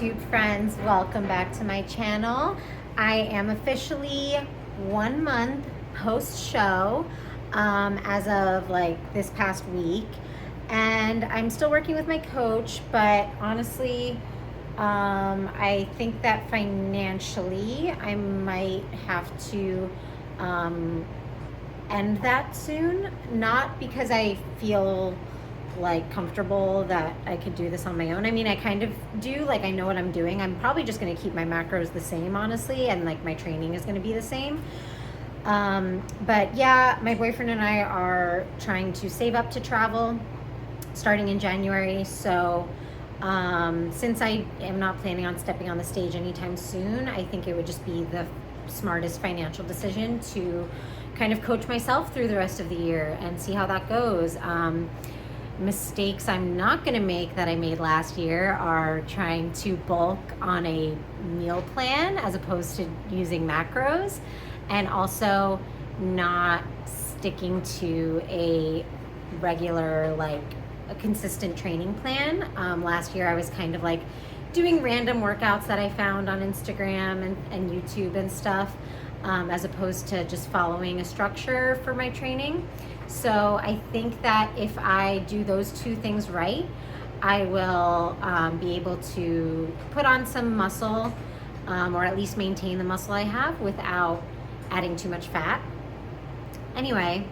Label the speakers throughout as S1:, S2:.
S1: YouTube friends, welcome back to my channel. I am officially 1 month post show as of like this past week, and I'm still working with my coach, but honestly I think that financially I might have to end that soon, not because I feel like comfortable that I could do this on my own. I mean, I kind of do, like I know what I'm doing. I'm probably just going to keep my macros the same, honestly, and like my training is going to be the same. But yeah, my boyfriend and I are trying to save up to travel starting in January. So since I am not planning on stepping on the stage anytime soon, I think it would just be the smartest financial decision to kind of coach myself through the rest of the year and see how that goes. Mistakes I'm not going to make that I made last year are trying to bulk on a meal plan as opposed to using macros, and also not sticking to a regular, like a consistent training plan. Last year I was kind of like doing random workouts that I found on Instagram and YouTube and stuff, as opposed to just following a structure for my training. So I think that if I do those two things right, I will be able to put on some muscle, or at least maintain the muscle I have without adding too much fat. Anyway,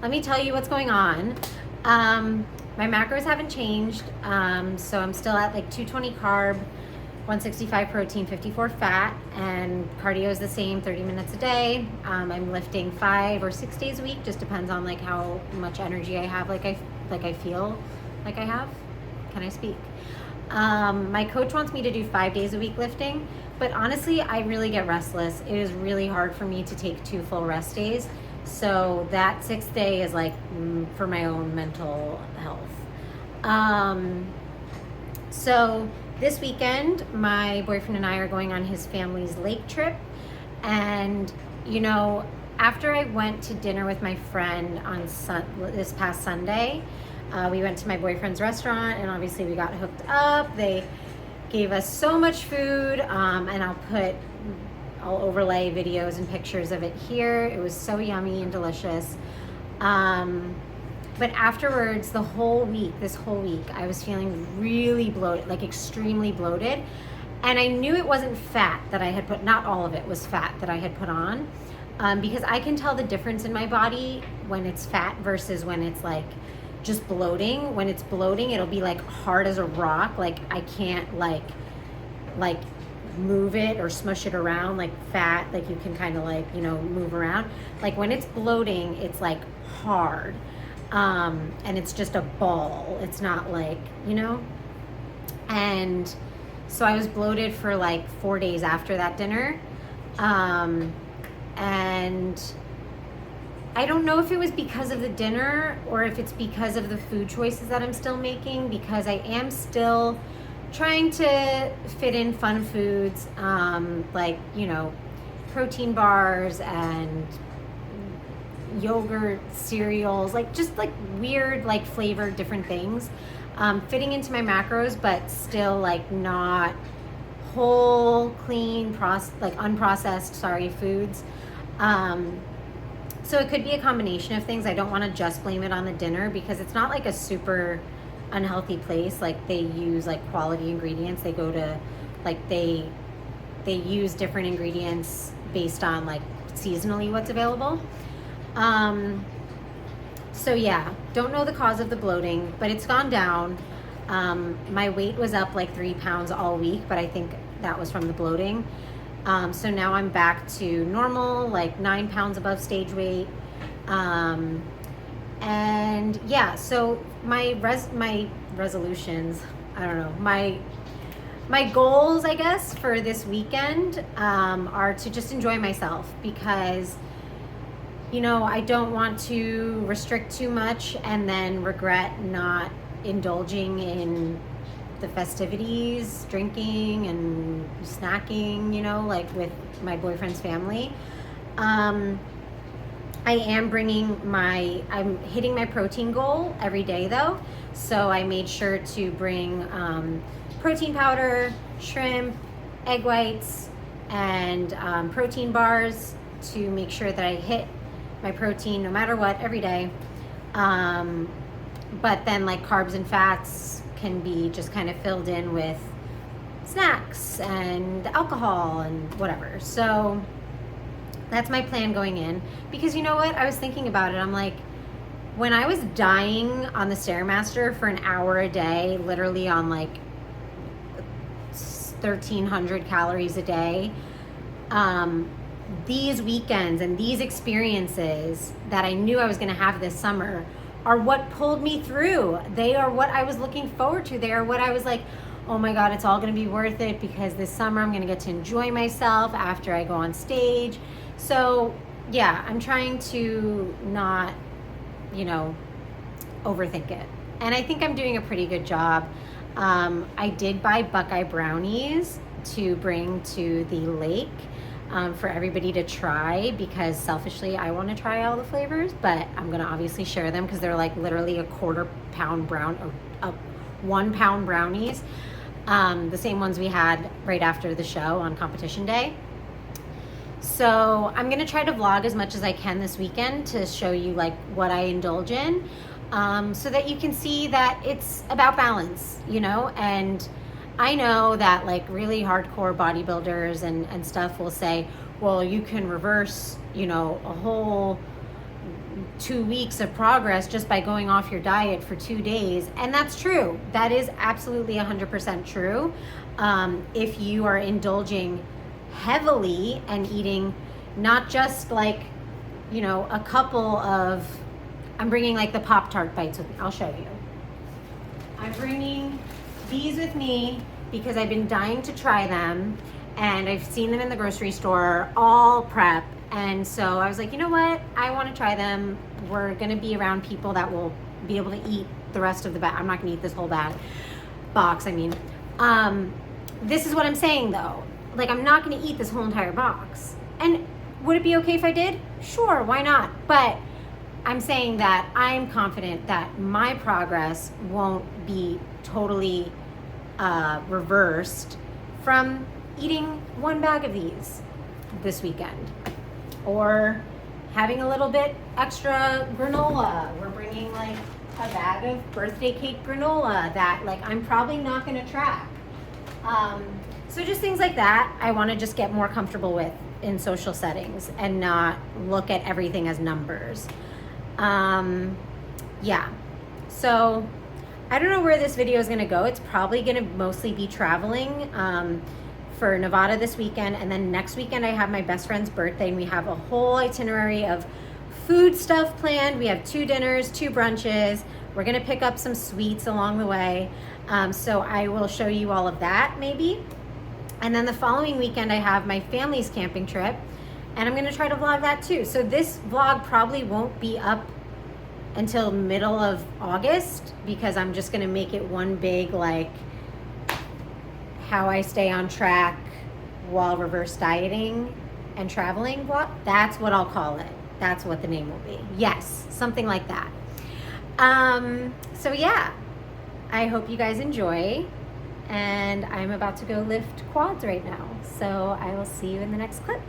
S1: let me tell you what's going on. My macros haven't changed, so I'm still at like 220 carb, 165 protein, 54 fat, and cardio is the same, 30 minutes a day. I'm lifting 5 or 6 days a week, just depends on like how much energy I have, like I feel like I have. Can I speak? My coach wants me to do 5 days a week lifting, but honestly, I really get restless. It is really hard for me to take 2 full rest days. So that 6th day is like for my own mental health. So this weekend, my boyfriend and I are going on his family's lake trip. And, you know, after I went to dinner with my friend on this past Sunday, we went to my boyfriend's restaurant and obviously we got hooked up. They gave us so much food, and I'll overlay videos and pictures of it here. It was so yummy and delicious. But afterwards, this whole week, I was feeling really bloated, like extremely bloated. And I knew it wasn't fat that I had put, not all of it was fat that I had put on, because I can tell the difference in my body when it's fat versus when it's like just bloating. When it's bloating, it'll be like hard as a rock. Like I can't like move it or smush it around. Like fat, like you can kind of like, you know, move around. Like when it's bloating, it's like hard. And it's just a ball. It's not like, you know, and so I was bloated for like 4 days after that dinner. And I don't know if it was because of the dinner or if it's because of the food choices that I'm still making, because I am still trying to fit in fun foods, like, you know, protein bars and yogurt, cereals, like just like weird, like flavored different things, fitting into my macros, but still like not whole, clean, unprocessed, foods. So it could be a combination of things. I don't want to just blame it on the dinner because it's not like a super unhealthy place. Like they use like quality ingredients. They go to like they use different ingredients based on like seasonally what's available. So yeah, don't know the cause of the bloating, but it's gone down. My weight was up like 3 pounds all week, but I think that was from the bloating. So now I'm back to normal, like 9 pounds above stage weight. And yeah, so my resolutions, I don't know, my goals, I guess, for this weekend, are to just enjoy myself because, you know, I don't want to restrict too much and then regret not indulging in the festivities, drinking and snacking, you know, like with my boyfriend's family. I'm hitting my protein goal every day though. So I made sure to bring protein powder, shrimp, egg whites, and protein bars to make sure that I hit my protein no matter what every day. But then like carbs and fats can be just kind of filled in with snacks and alcohol and whatever. So that's my plan going in, because you know what, I was thinking about it. I'm like, when I was dying on the Stairmaster for an hour a day, literally on like 1,300 calories a day, these weekends and these experiences that I knew I was going to have this summer are what pulled me through. They are what I was looking forward to. They are what I was like, oh my God, it's all going to be worth it, because this summer I'm going to get to enjoy myself after I go on stage. So yeah, I'm trying to not, overthink it. And I think I'm doing a pretty good job. I did buy Buckeye brownies to bring to the lake for everybody to try, because selfishly I want to try all the flavors, but I'm going to obviously share them because they're like literally a 1/4 pound 1 pound brownies. The same ones we had right after the show on competition day. So I'm going to try to vlog as much as I can this weekend to show you like what I indulge in, so that you can see that it's about balance, and I know that like really hardcore bodybuilders and stuff will say, well, you can reverse, a whole 2 weeks of progress just by going off your diet for 2 days. And that's true. That is absolutely 100% true. If you are indulging heavily and eating not just like, a couple of, I'm bringing like the Pop-Tart bites with me. I'll show you. I'm bringing these with me because I've been dying to try them, and I've seen them in the grocery store, all prep. And so I was like, you know what? I want to try them. We're going to be around people that will be able to eat the rest of the bag. I'm not going to eat this whole box. I mean, this is what I'm saying though. Like, I'm not going to eat this whole entire box. And would it be okay if I did? Sure, why not? But I'm saying that I'm confident that my progress won't be totally reversed from eating 1 bag of these this weekend, or having a little bit extra granola. We're bringing like a bag of birthday cake granola that like I'm probably not going to track. So just things like that I want to just get more comfortable with in social settings and not look at everything as numbers. Yeah, so I don't know where this video is going to go. It's probably going to mostly be traveling for Nevada this weekend, and then next weekend I have my best friend's birthday, and we have a whole itinerary of food stuff planned. We have 2 dinners, 2 brunches. We're going to pick up some sweets along the way, so I will show you all of that maybe. And then the following weekend I have my family's camping trip, and I'm going to try to vlog that too. So this vlog probably won't be up until middle of August, because I'm just going to make it one big like how I stay on track while reverse dieting and traveling vlog. That's what I'll call it. That's what the name will be. Yes, something like that. So yeah, I hope you guys enjoy, and I'm about to go lift quads right now. So I will see you in the next clip.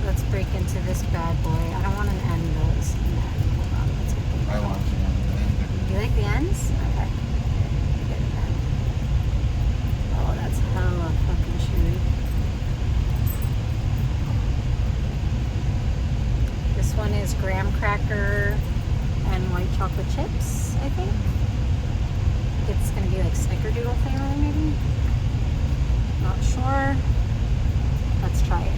S1: Let's break into this bad boy. I don't want an end though. This hold on. Let's get the
S2: I want to.
S1: You like the ends? Okay. Get it then. Oh, that's hella fucking chewy. This one is graham cracker and white chocolate chips, I think. It's gonna be like snickerdoodle flavor maybe. Not sure. Let's try it.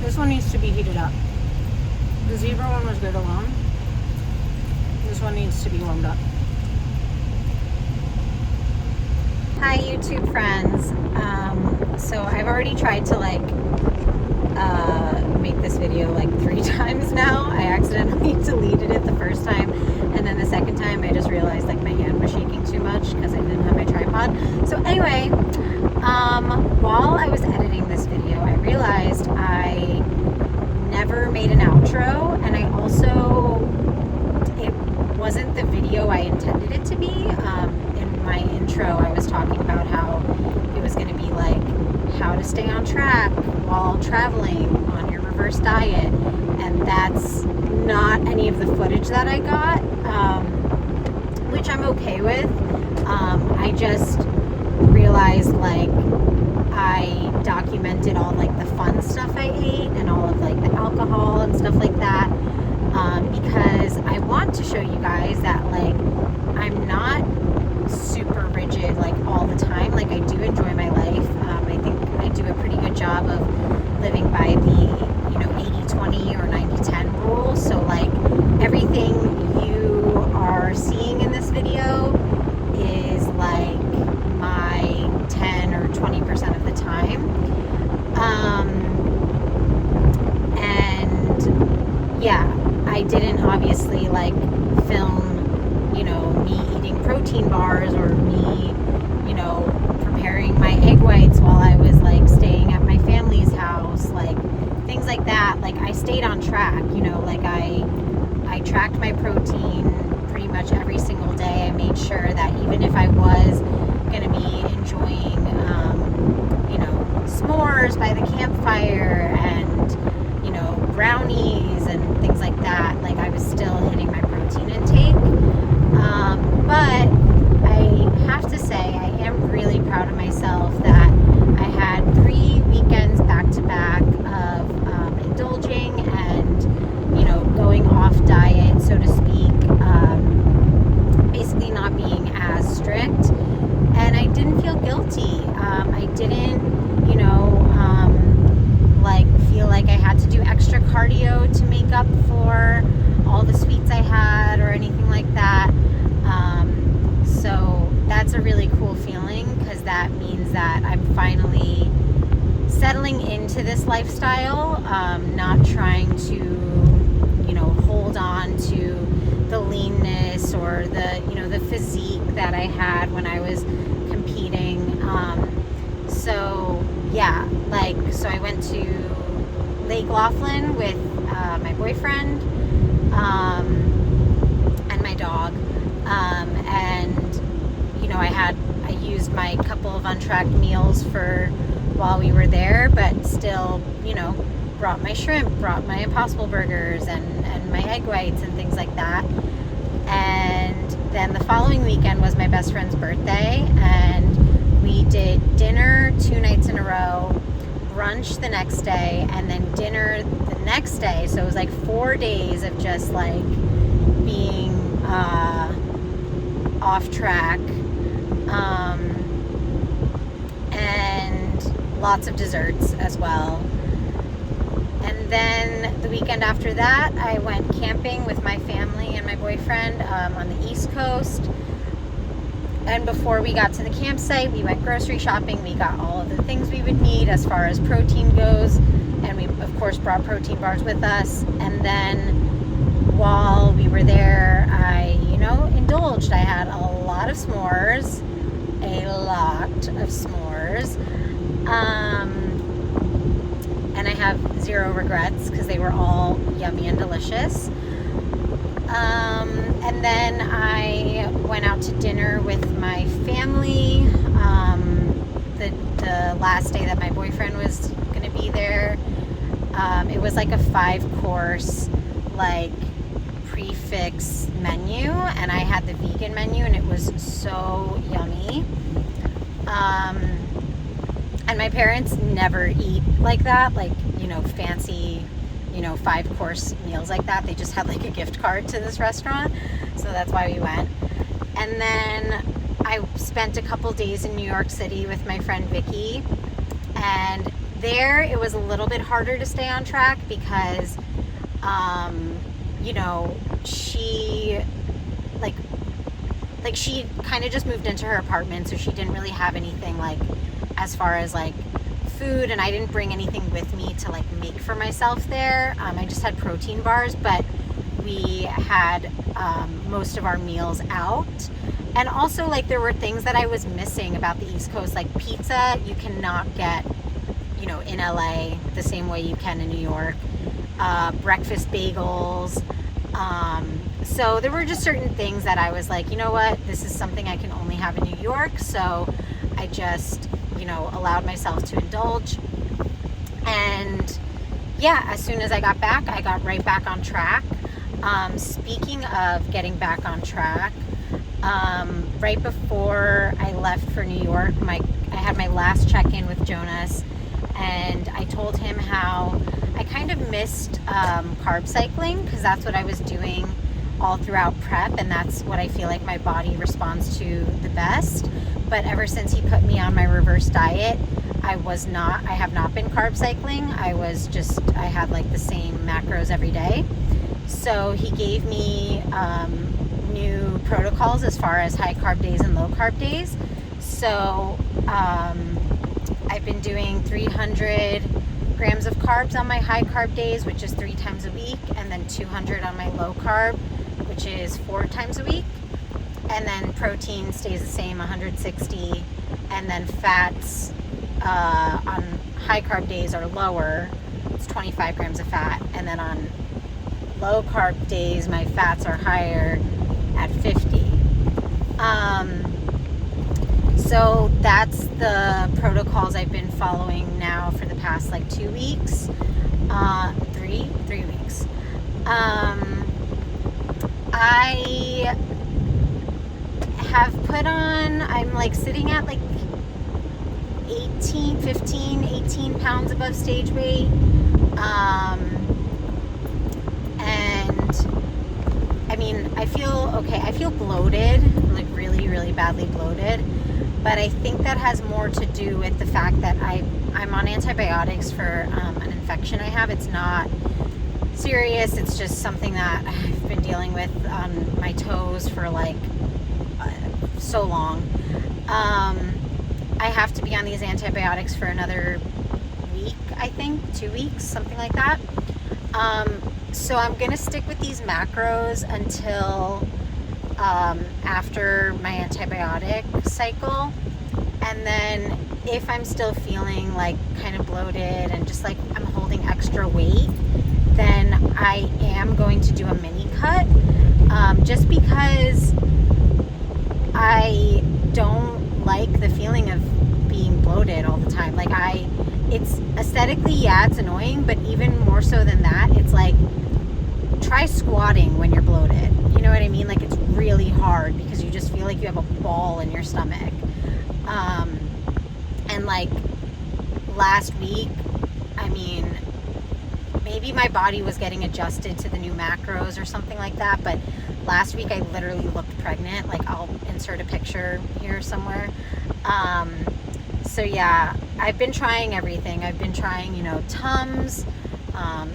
S1: This one needs to be heated up. The zebra one was good alone. This one needs to be warmed up. Hi YouTube friends. So I've already tried to like make this video like 3 times now. I accidentally track while traveling on your reverse diet, and that's not any of the footage that I got, which I'm okay with. I just realized like I documented all like the fun stuff I ate and all of like the alcohol and stuff like that, because I want to show you guys that like I'm not super rigid like all the time. Like I do enjoy my life. I think I do a pretty good job of living by the 80-20 or 90-10 rule. So like everything you are seeing in this video is like my 10 or 20% of the time. And yeah, I didn't obviously like film me eating protein bars or me preparing my egg whites while I was like staying at my family's house, like things like that. Like I stayed on track, like I tracked my protein pretty much every single day. I made sure that even if I was going to be enjoying s'mores by the campfire and brownies and things like that, like I was still hitting my protein intake. But I have to say I am really proud of myself that I had 3 weekends back to back of indulging and going off diet, so to speak, basically not being as strict, and I didn't feel guilty. I didn't like feel like I had to do extra cardio to make up for all the sweets I had or anything like that. So that's a really cool feeling, because that means that I'm finally settling into this lifestyle, not trying to hold on to the leanness or the physique that I had when I was competing. So yeah, so I went to Lake Laughlin with my boyfriend and my dog, and I used my couple of untracked meals for while we were there, but still brought my shrimp, brought my Impossible burgers and my egg whites and things like that. And then the following weekend was my best friend's birthday, and we did dinner 2 nights in a row, brunch the next day, and then dinner the next day. So it was like 4 days of just like being off track, and lots of desserts as well. And then the weekend after that, I went camping with my family and my boyfriend on the East Coast. And before we got to the campsite, we went grocery shopping. We got all of the things we would need as far as protein goes. And we, of course, brought protein bars with us. And then while we were there, I, indulged. I had a lot of s'mores. And I have 0 regrets because they were all yummy and delicious. And then I went out to dinner with my family the last day that my boyfriend was going to be there. It was like a 5-course prefix menu, and I had the vegan menu, and it was so yummy. And my parents never eat like that, fancy 5-course meals like that. They just had a gift card to this restaurant, so that's why we went. And then I spent a couple days in New York City with my friend Vicky, and there it was a little bit harder to stay on track because she kind of just moved into her apartment, so she didn't really have anything as far as food, and I didn't bring anything with me to make for myself there. I just had protein bars, but we had most of our meals out. And also there were things that I was missing about the East Coast, like pizza you cannot get in LA the same way you can in New York. Breakfast bagels. So there were just certain things that I was like, you know what, this is something I can only have in New York. So I just allowed myself to indulge. And yeah, as soon as I got back, I got right back on track. Speaking of getting back on track, right before I left for New York, I had my last check-in with Jonas, and I told him how I kind of missed carb cycling, because that's what I was doing all throughout prep, and that's what I feel like my body responds to the best. But ever since he put me on my reverse diet, I have not been carb cycling. I had like the same macros every day. So he gave me new protocols as far as high carb days and low carb days. So I've been doing 300 grams of carbs on my high carb days, which is 3 times a week, and then 200 on my low carb, which is 4 times a week. And then protein stays the same, 160, and then fats on high carb days are lower. It's 25 grams of fat, and then on low carb days my fats are higher at 50. So that's the protocols I've been following now for the past like 2 weeks, 3 weeks. I have put on, I'm like sitting at like 18 pounds above stage weight. And I mean, I feel okay. I feel bloated, like really, really badly bloated. But I think that has more to do with the fact that I'm on antibiotics for an infection I have. It's not serious. It's just something that I've been dealing with on my toes for like so long. I have to be on these antibiotics for another week, I think, 2 weeks, something like that. So I'm going to stick with these macros until after my antibiotic cycle. And then if I'm still feeling like kind of bloated and just like I'm holding extra weight, then I am going to do a mini cut, just because I don't like the feeling of being bloated all the time. Like it's aesthetically, yeah, it's annoying, but even more so than that, it's like, try squatting when you're bloated. You know what I mean? Like, it's really hard because you just feel like you have a ball in your stomach. And like last week, I mean, maybe my body was getting adjusted to the new macros or something like that, but last week I literally looked pregnant. Like, I'll insert a picture here somewhere. So yeah, I've been trying everything. I've been trying, Tums,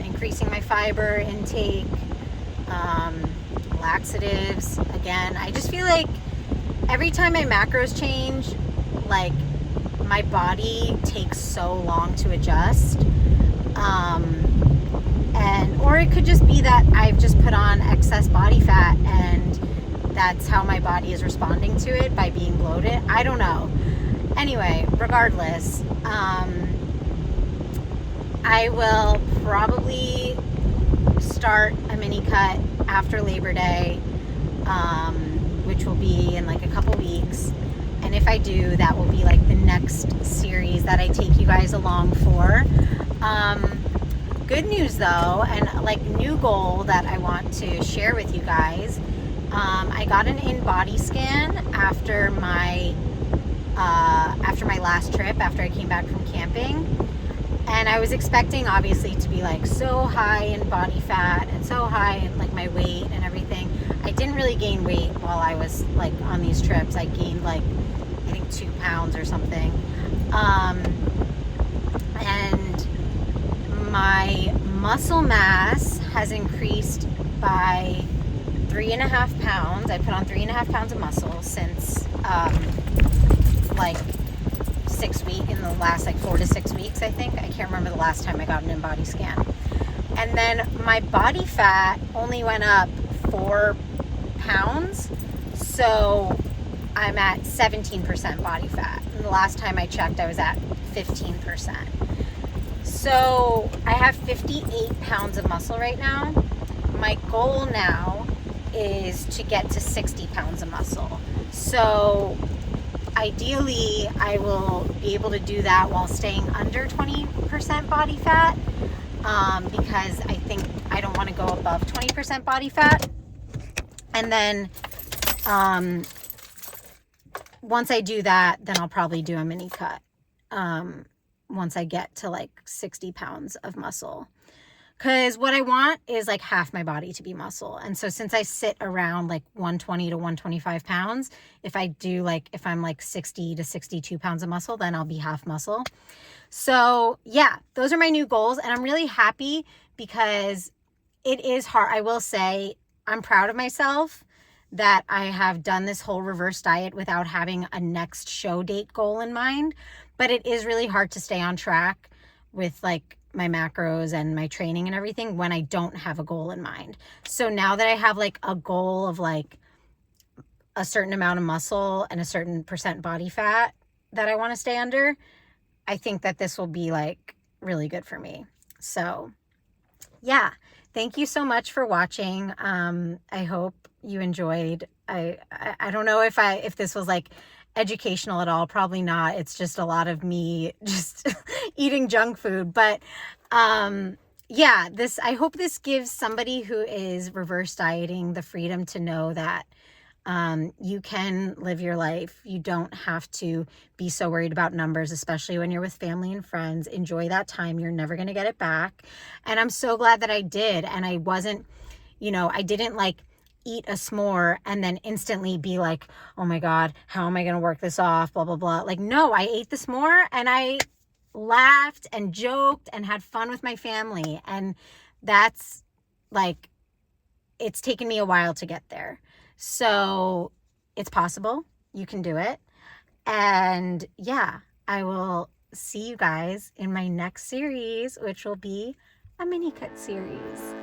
S1: increasing my fiber intake, laxatives. Again, I just feel like every time my macros change, like, my body takes so long to adjust. Or it could just be that I've just put on excess body fat and that's how my body is responding to it, by being bloated. I don't know. Anyway, regardless, I will probably start a mini cut after Labor Day, which will be in like a couple weeks. And if I do, that will be like the next series that I take you guys along for. Good news though, and like new goal that I want to share with you guys. I got an in-body scan after my last trip, after I came back from camping. And I was expecting, obviously, to be like so high in body fat and so high in like my weight and everything. I didn't really gain weight while I was like on these trips. I gained like, I think 2 pounds or something. And my muscle mass has increased by 3.5 pounds. I put on 3.5 pounds of muscle since like 6 weeks, in the last like 4 to 6 weeks, I think. I can't remember the last time I got an in-body scan. And then my body fat only went up 4 pounds. So I'm at 17% body fat. And the last time I checked, I was at 15%. So I have 58 pounds of muscle right now. My goal now is to get to 60 pounds of muscle. So ideally I will be able to do that while staying under 20% body fat, because I think I don't want to go above 20% body fat. And then once I do that, then I'll probably do a mini cut once I get to like 60 pounds of muscle. Because what I want is like half my body to be muscle. And so since I sit around like 120 to 125 pounds, if I'm like 60 to 62 pounds of muscle, then I'll be half muscle. So yeah, those are my new goals. And I'm really happy because it is hard. I will say I'm proud of myself that I have done this whole reverse diet without having a next show date goal in mind. But it is really hard to stay on track with like my macros and my training and everything when I don't have a goal in mind. So now that I have like a goal of like a certain amount of muscle and a certain percent body fat that I want to stay under, I think that this will be like really good for me. So yeah, thank you so much for watching. I hope you enjoyed. I don't know if this was like educational at all. Probably not. It's just a lot of me just eating junk food. But yeah, I hope this gives somebody who is reverse dieting the freedom to know that you can live your life. You don't have to be so worried about numbers, especially when you're with family and friends. Enjoy that time. You're never going to get it back. And I'm so glad that I did. And I wasn't, I didn't like eat a s'more and then instantly be like, oh my God, how am I going to work this off? Blah, blah, blah. Like, no, I ate the s'more and I laughed and joked and had fun with my family. And that's like, it's taken me a while to get there. So it's possible. You can do it. And yeah, I will see you guys in my next series, which will be a mini cut series.